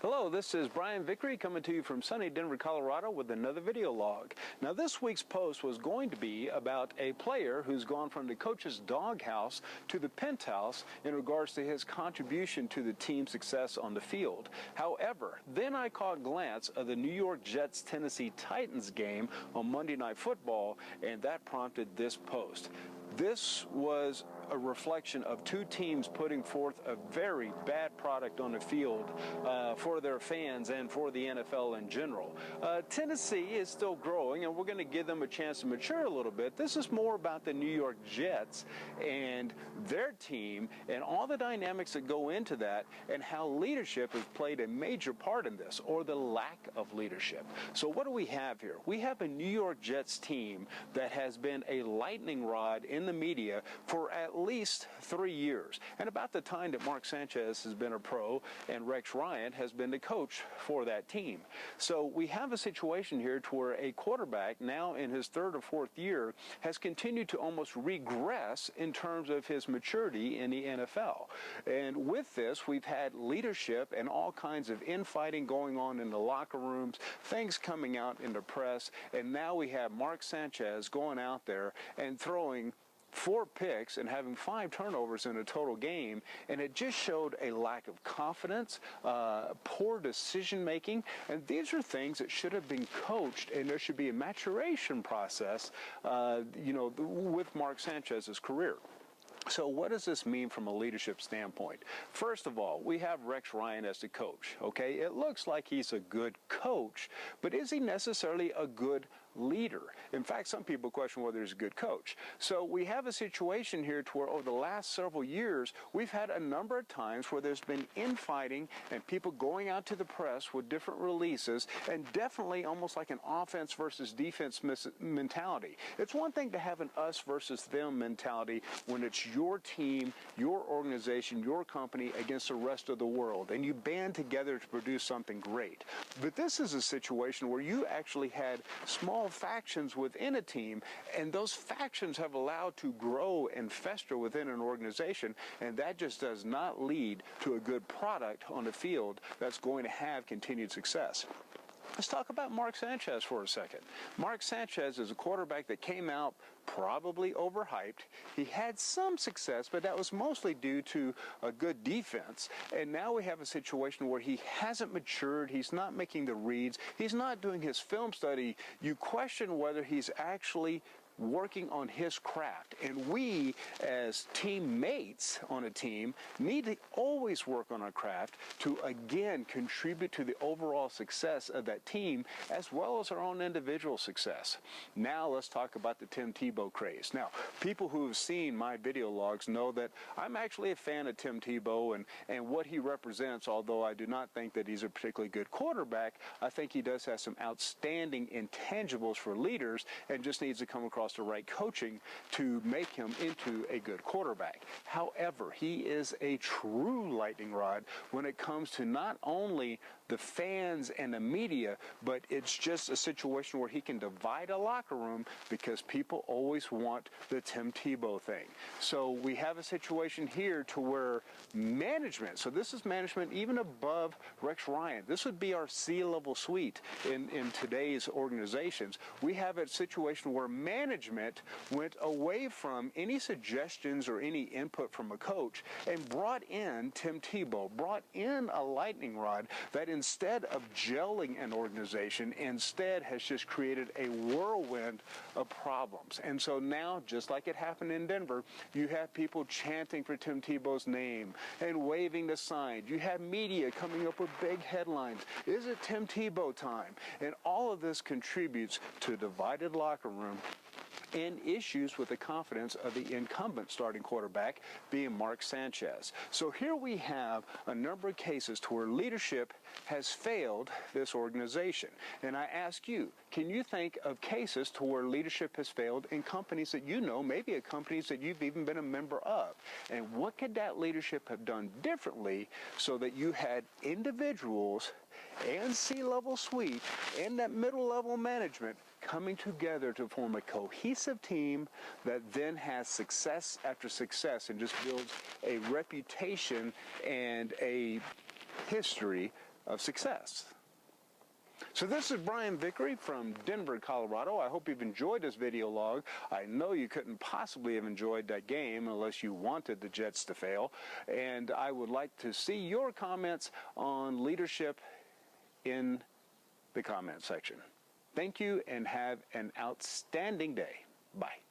Hello, this is Brian Vickery coming to you from sunny Denver, Colorado with another video log. Now this week's post was going to be about a player who's gone from the coach's doghouse to the penthouse in regards to his contribution to the team's success on the field. However, then I caught a glance of the New York Jets Tennessee Titans game on Monday Night Football, and that prompted this post. This was a reflection of two teams putting forth a very bad product on the field for their fans and for the NFL in general. Tennessee is still growing, and we're going to give them a chance to mature a little bit. This is more about the New York Jets and their team and all the dynamics that go into that and how leadership has played a major part in this, or the lack of leadership. So what do we have here? We have a New York Jets team that has been a lightning rod in the media for at least 3 years, and about the time that Mark Sanchez has been a pro and Rex Ryan has been the coach for that team. So we have a situation here to where a quarterback now in his third or fourth year has continued to almost regress in terms of his maturity in the NFL. And with this, we've had leadership and all kinds of infighting going on in the locker rooms, things coming out in the press, and now we have Mark Sanchez going out there and throwing 4 picks and having 5 turnovers in a total game, and it just showed a lack of confidence, poor decision making, and these are things that should have been coached, and there should be a maturation process, with Mark Sanchez's career. So what does this mean from a leadership standpoint? First of all, we have Rex Ryan as the coach, okay? It looks like he's a good coach, but is he necessarily a good leader? In fact, some people question whether he's a good coach. So we have a situation here to where over the last several years, we've had a number of times where there's been infighting and people going out to the press with different releases, and definitely almost like an offense versus defense mentality. It's one thing to have an us versus them mentality when it's your team, your organization, your company against the rest of the world, and you band together to produce something great. But this is a situation where you actually had small factions within a team, and those factions have allowed to grow and fester within an organization, and that just does not lead to a good product on the field that's going to have continued success. Let's talk about Mark Sanchez for a second. Mark Sanchez is a quarterback that came out probably overhyped. He had some success, but that was mostly due to a good defense. And now we have a situation where he hasn't matured. He's not making the reads. He's not doing his film study. You question whether he's actually working on his craft. And we, as teammates on a team, need to always work on our craft to, again, contribute to the overall success of that team, as well as our own individual success. Now let's talk about the Tim Tebow craze. Now, people who have seen my video logs know that I'm actually a fan of Tim Tebow and what he represents, although I do not think that he's a particularly good quarterback. I think he does have some outstanding intangibles for leaders and just needs to come across the right coaching to make him into a good quarterback. However, he is a true lightning rod when it comes to not only the fans and the media, but it's just a situation where he can divide a locker room because people always want the Tim Tebow thing. So we have a situation here to where management, so this is management even above Rex Ryan. This would be our C-level suite in today's organizations. We have a situation where management went away from any suggestions or any input from a coach and brought in Tim Tebow, brought in a lightning rod that instead of gelling an organization, instead has just created a whirlwind of problems. And so now, just like it happened in Denver, you have people chanting for Tim Tebow's name and waving the signs. You have media coming up with big headlines. Is it Tim Tebow time? And all of this contributes to a divided locker room and issues with the confidence of the incumbent starting quarterback being Mark Sanchez. So here we have a number of cases to where leadership has failed this organization. And I ask you, can you think of cases to where leadership has failed in companies that you know, maybe at companies that you've even been a member of? And what could that leadership have done differently so that you had individuals and C-level suite and that middle-level management coming together to form a cohesive team that then has success after success and just builds a reputation and a history of success. So this is Brian Vickery from Denver, Colorado. I hope you've enjoyed this video log. I know you couldn't possibly have enjoyed that game unless you wanted the Jets to fail. And I would like to see your comments on leadership in the comment section. Thank you and have an outstanding day. Bye.